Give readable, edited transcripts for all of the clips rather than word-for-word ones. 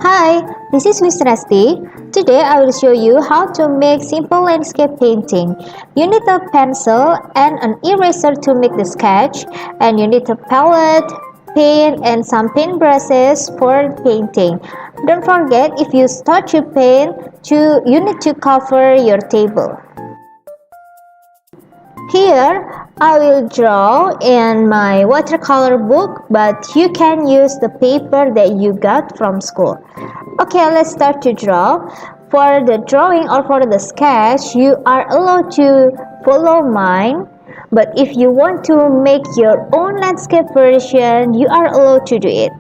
Hi, this is Miss Rasti. Today I will show you how to make simple landscape painting. You need a pencil and an eraser to make the sketch, and you need a palette, paint, and some paint brushes for painting. Don't forget, if you start to paint, you need to cover your table. Here, I will draw in my watercolor book, but you can use the paper that you got from school. Okay, let's start to draw. For the drawing or for the sketch, you are allowed to follow mine. But if you want to make your own landscape version, you are allowed to do it.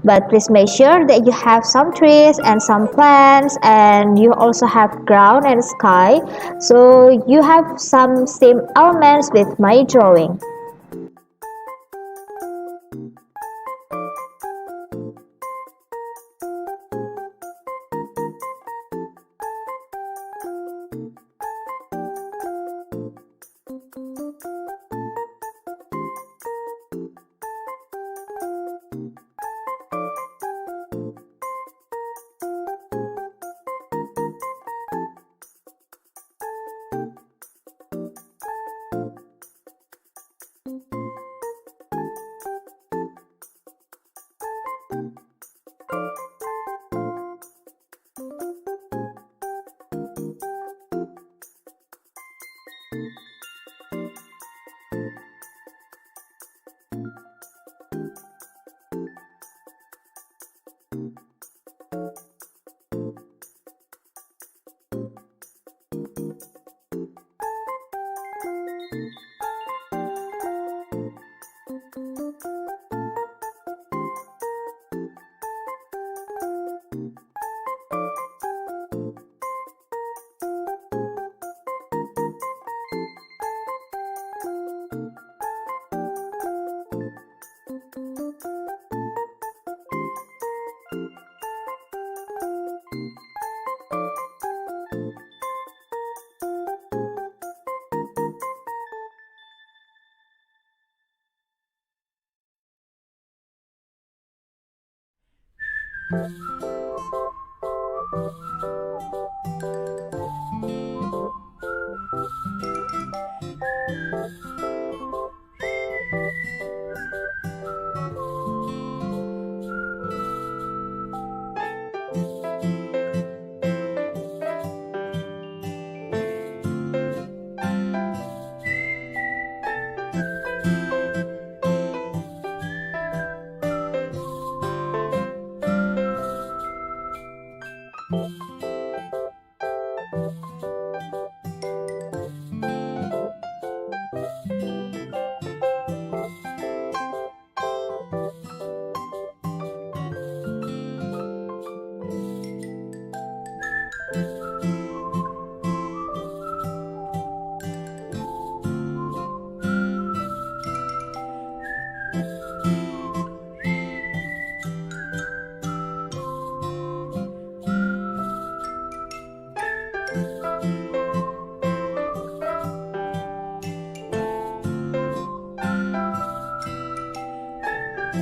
But please make sure that you have some trees and some plants, and you also have ground and sky, so you have some same elements with my drawing.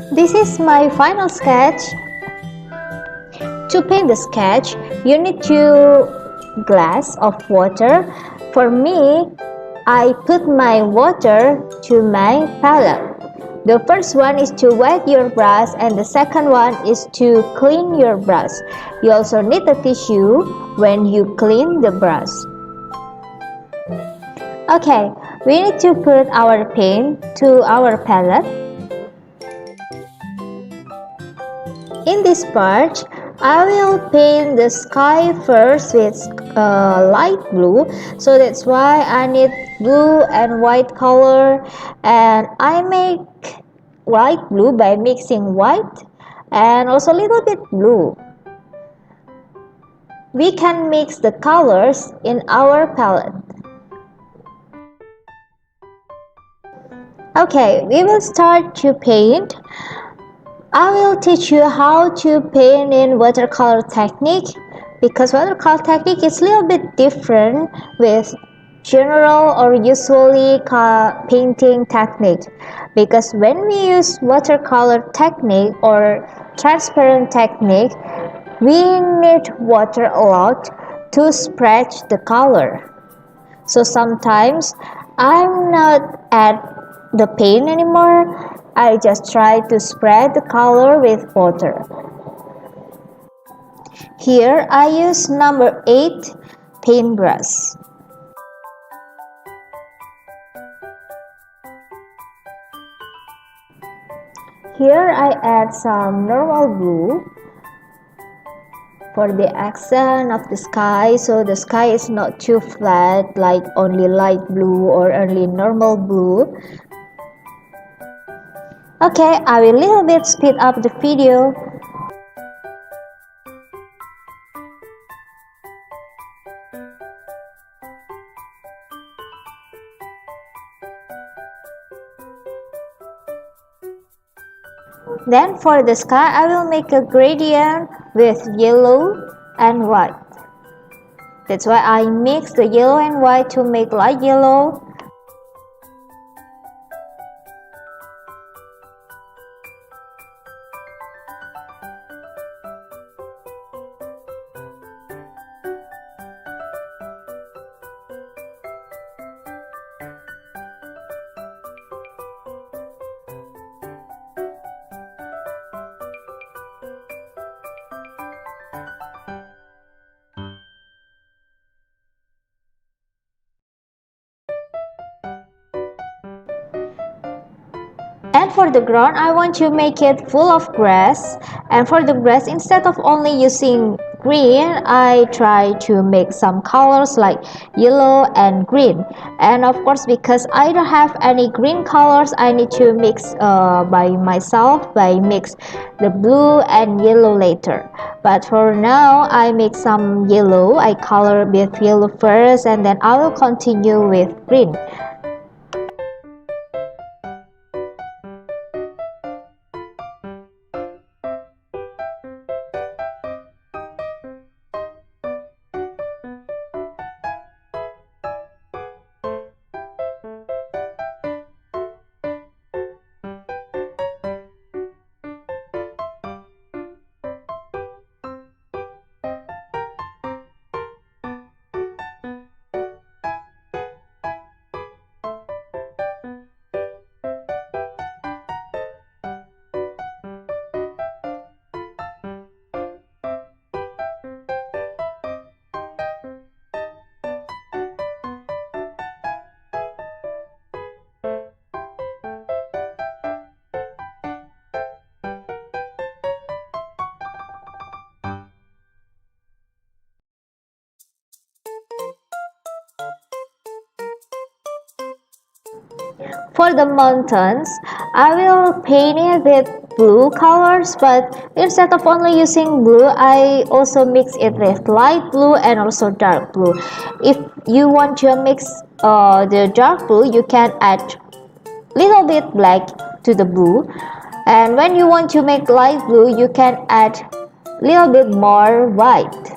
This is my final sketch. To paint the sketch, you need 2 glasses of water. For me, I put my water to my palette. The first one is to wet your brush, and the second one is to clean your brush. You also need a tissue when you clean the brush. Okay, we need to put our paint to our palette. In this part, I will paint the sky first with light blue, so that's why I need blue and white color, and I make light blue by mixing white and also a little bit blue. We can mix the colors in our palette. Okay, we will start to paint. I will teach you how to paint in watercolor technique, because watercolor technique is a little bit different with general or usually painting technique, because when we use watercolor technique or transparent technique, We need water a lot to spread the color. So sometimes I'm not at the paint anymore. I just try to spread the color with water. Here I use number 8 paintbrush. Here I add some normal blue for the accent of the sky, so the sky is not too flat like only light blue or only normal blue. Okay, I will little bit speed up the video. Then for the sky I will make a gradient with yellow and white. That's why I mix the yellow and white to make light yellow. And for the ground, I want to make it full of grass. And for the grass, instead of only using green, I try to make some colors like yellow and green. And of course, because I don't have any green colors, I need to mix by myself, by mix the blue and yellow later. But for now, I make some yellow. I color with yellow first, and then I will continue with green. For the mountains, I will paint it with blue colors, but instead of only using blue, I also mix it with light blue and also dark blue. If you want to mix the dark blue, you can add little bit black to the blue. And when you want to make light blue, you can add little bit more white.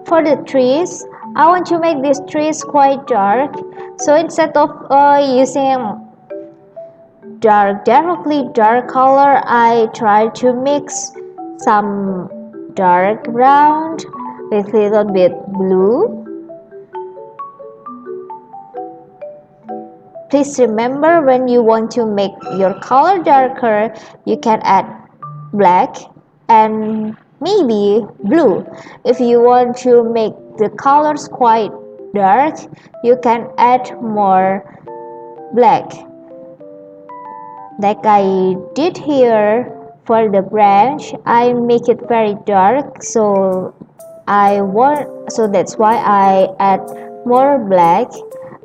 For the trees, I want to make these trees quite dark. So instead of using directly dark color, I try to mix some dark brown with little bit blue. Please remember, when you want to make your color darker, you can add black and maybe blue. If you want to make the colors quite dark, you can add more black, like I did here. For the branch, I make it very dark, so that's why I add more black.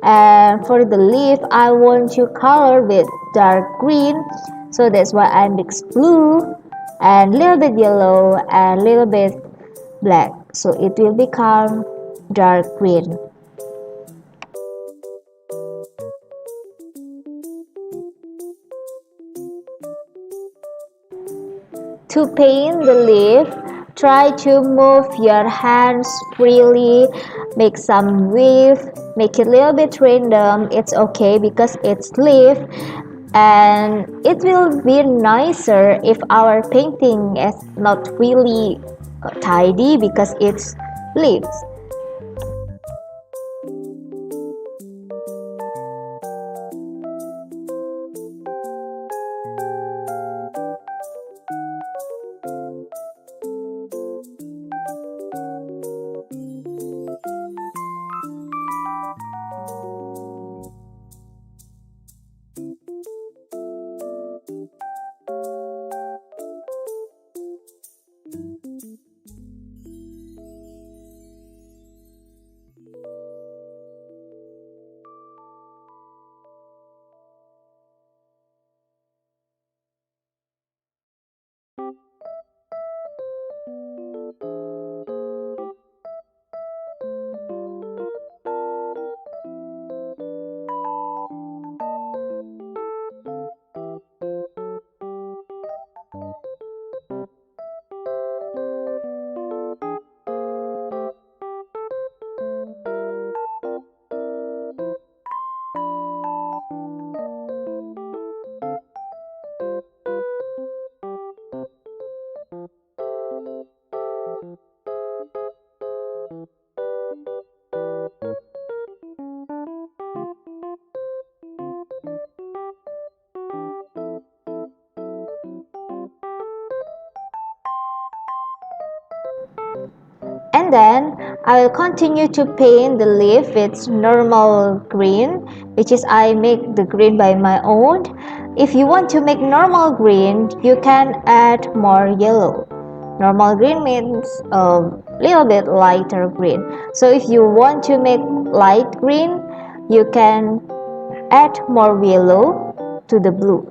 And for the leaf, I want to color with dark green, so that's why I mix blue and little bit yellow and little bit black, so it will become dark green. To paint the leaf, try to move your hands freely, make some wave, make it a little bit random. It's okay because it's leaf, and it will be nicer if our painting is not really tidy because it's leaves. And then I will continue to paint the leaf with normal green, which is I make the green by my own. If you want to make normal green, you can add more yellow. Normal green means a little bit lighter green. So if you want to make light green, you can add more yellow to the blue.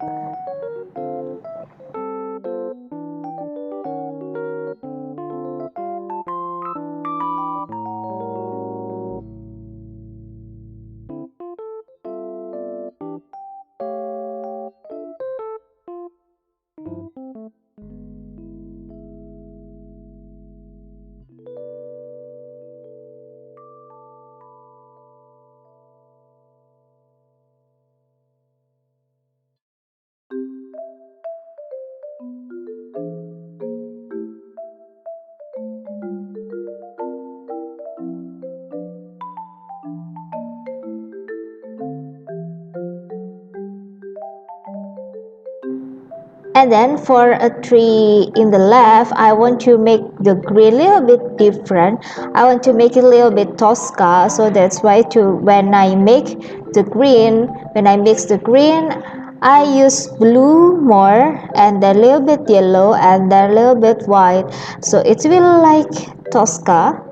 And then for a tree in the left, I want to make the green a little bit different. I want to make it a little bit Tosca, so that's why when I make the green, when I mix the green, I use blue more and then a little bit yellow and then a little bit white, so it will like Tosca.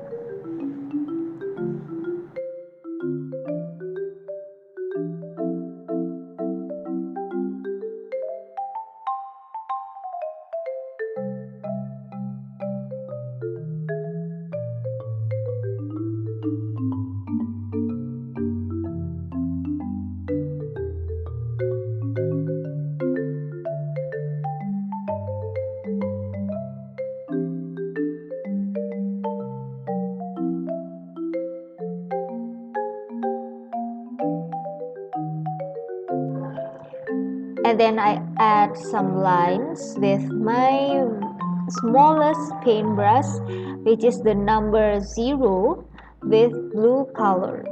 And then I add some lines with my smallest paintbrush, which is the number 0 with blue color.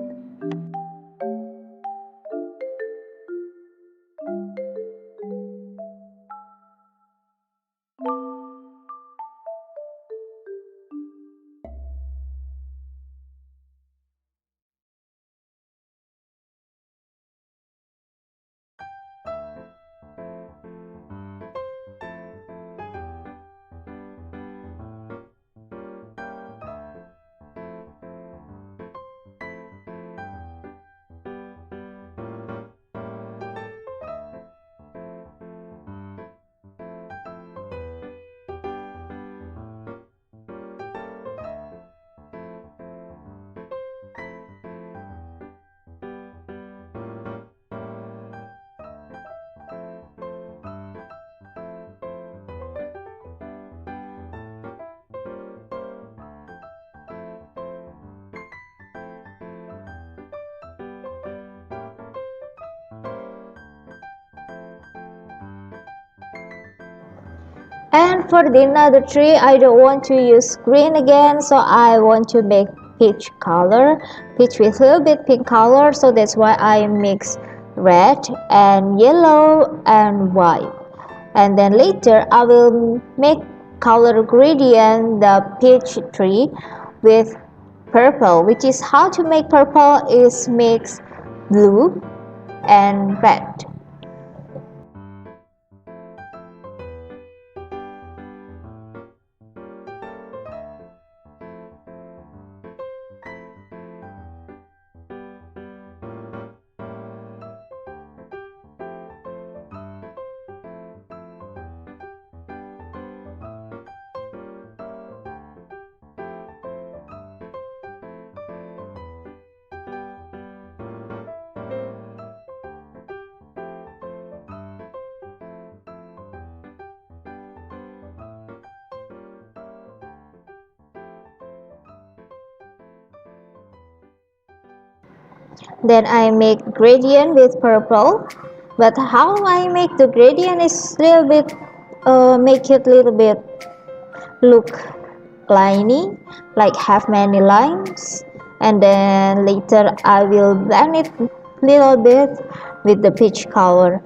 And for the another tree, I don't want to use green again, so I want to make peach color, peach with a little bit pink color, so that's why I mix red and yellow and white. And then later I will make color gradient the peach tree with purple, which is how to make purple is mix blue and red. Then I make gradient with purple, but how I make the gradient is little bit make it little bit look liney, like have many lines, and then later I will blend it little bit with the peach color.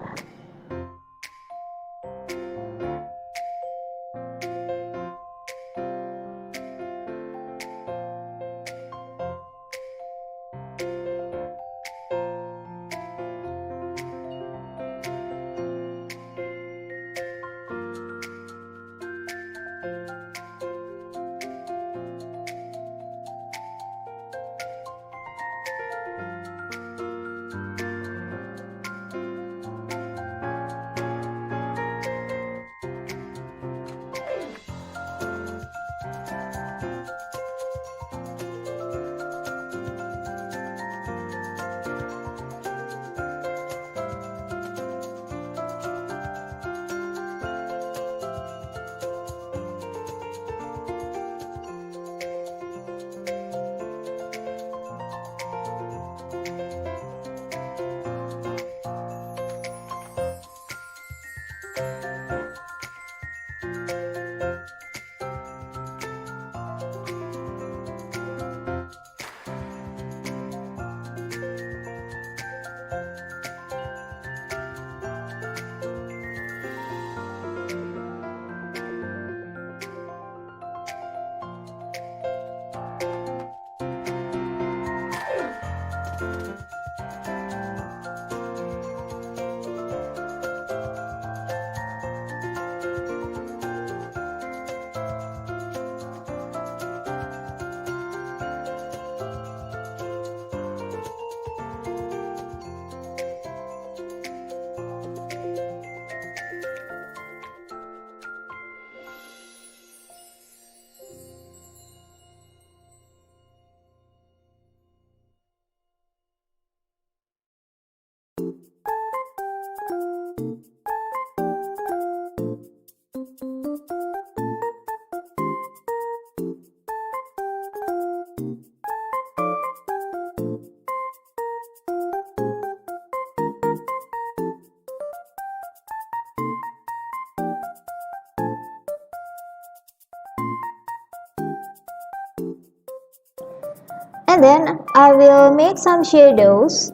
And then I will make some shadows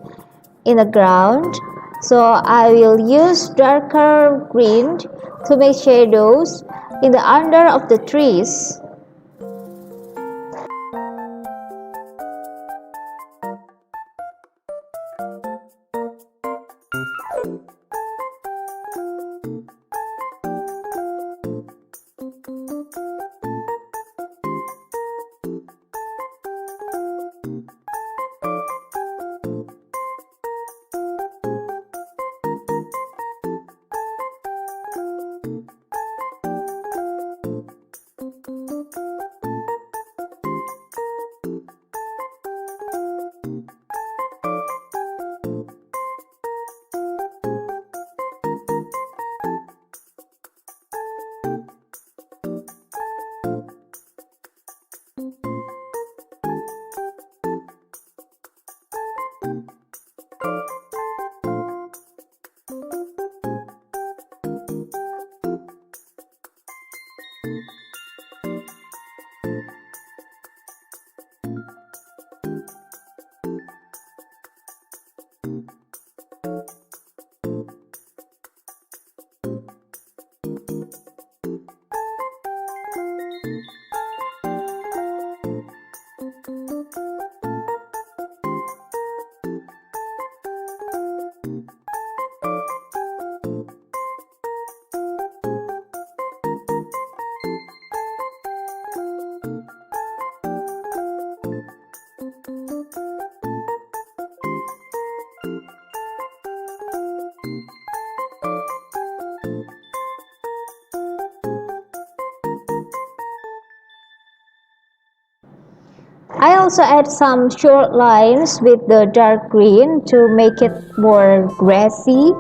in the ground. So I will use darker green to make shadows in the under of the trees. I also add some short lines with the dark green to make it more grassy.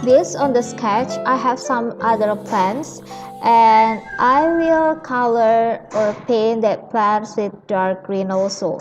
Based on the sketch, I have some other plants and I will color or paint that plants with dark green also.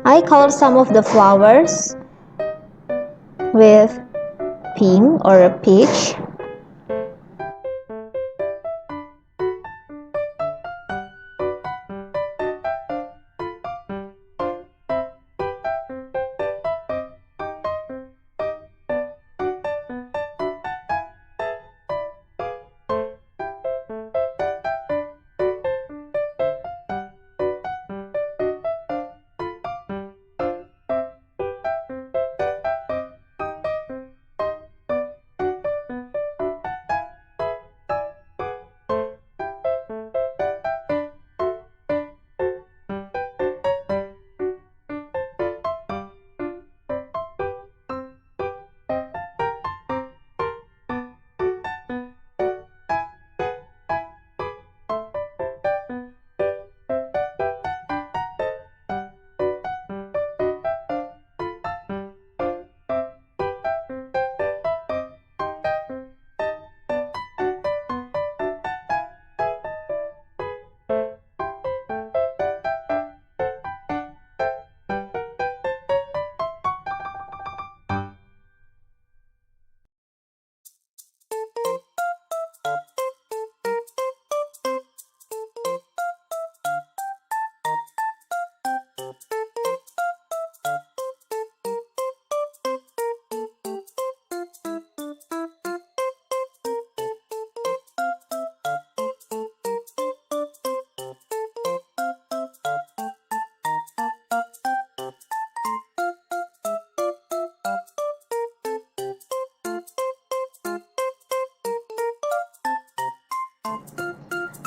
I color some of the flowers with pink or a peach.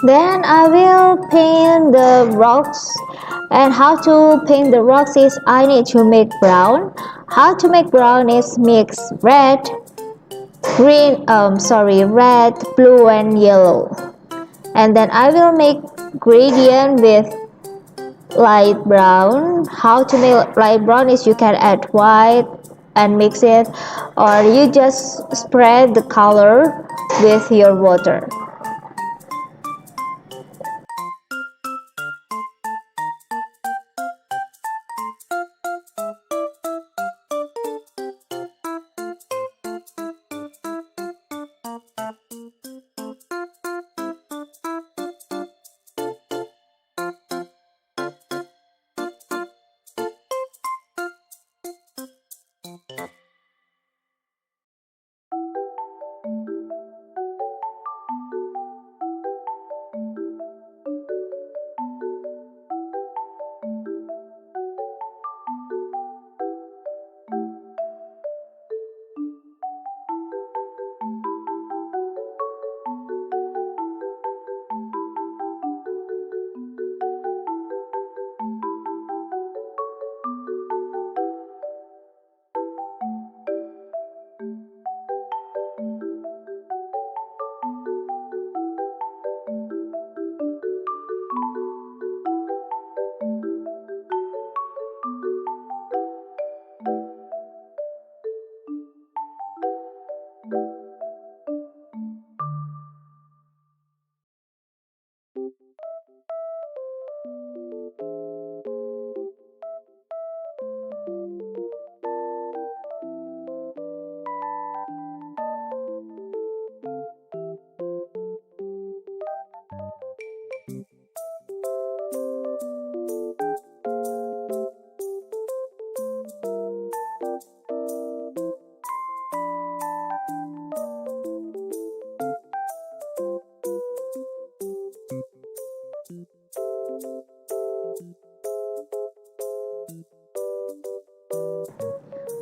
Then I will paint the rocks. And how to paint the rocks is I need to make brown. How to make brown is mix red, blue and yellow. And then I will make gradient with light brown. How to make light brown is you can add white and mix it, or you just spread the color with your water.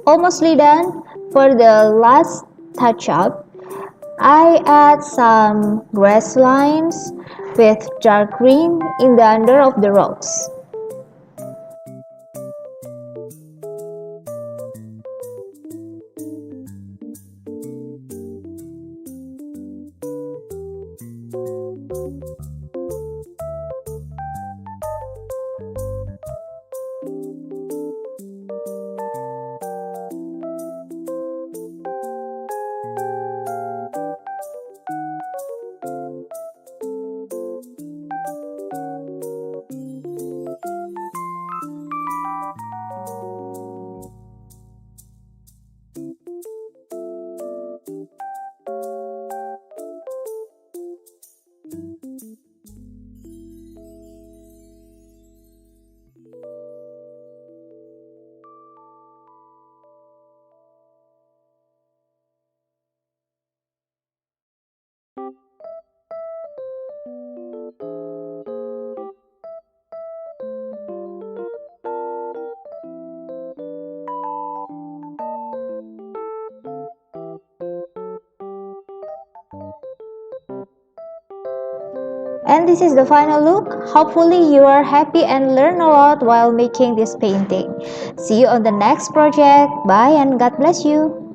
Almostly done. For the last touch up, I add some grass lines with dark green in the under of the rocks. And this is the final look. Hopefully you are happy and learn a lot while making this painting. See you on the next project. Bye and God bless you.